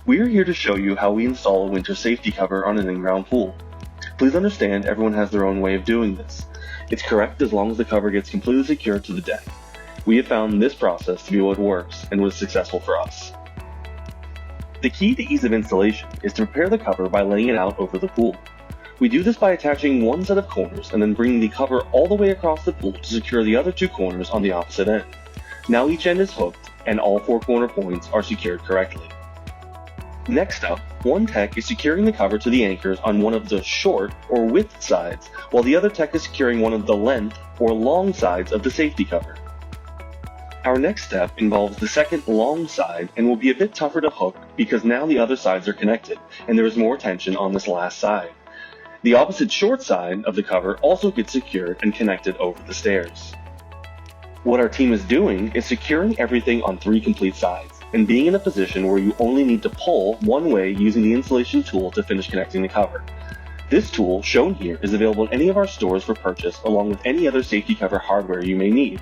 We are here to show you how we install a winter safety cover on an in-ground pool. Please understand everyone has their own way of doing this. It's correct as long as the cover gets completely secured to the deck. We have found this process to be what works and was successful for us. The key to ease of installation is to prepare the cover by laying it out over the pool. We do this by attaching one set of corners and then bringing the cover all the way across the pool to secure the other two corners on the opposite end. Now each end is hooked and all four corner points are secured correctly. Next up, one tech is securing the cover to the anchors on one of the short or width sides, while the other tech is securing one of the length or long sides of the safety cover. Our next step involves the second long side and will be a bit tougher to hook because now the other sides are connected and there is more tension on this last side. The opposite short side of the cover also gets secured and connected over the stairs. What our team is doing is securing everything on 3 complete sides and being in a position where you only need to pull one way using the installation tool to finish connecting the cover. This tool, shown here, is available at any of our stores for purchase along with any other safety cover hardware you may need.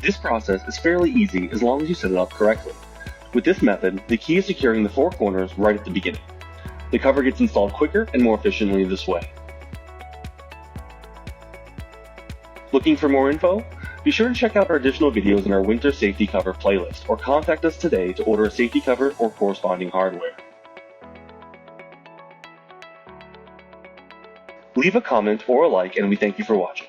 This process is fairly easy as long as you set it up correctly. With this method, the key is securing the 4 corners right at the beginning. The cover gets installed quicker and more efficiently this way. Looking for more info? Be sure to check out our additional videos in our Winter Safety Cover playlist or contact us today to order a safety cover or corresponding hardware. Leave a comment or a like and we thank you for watching.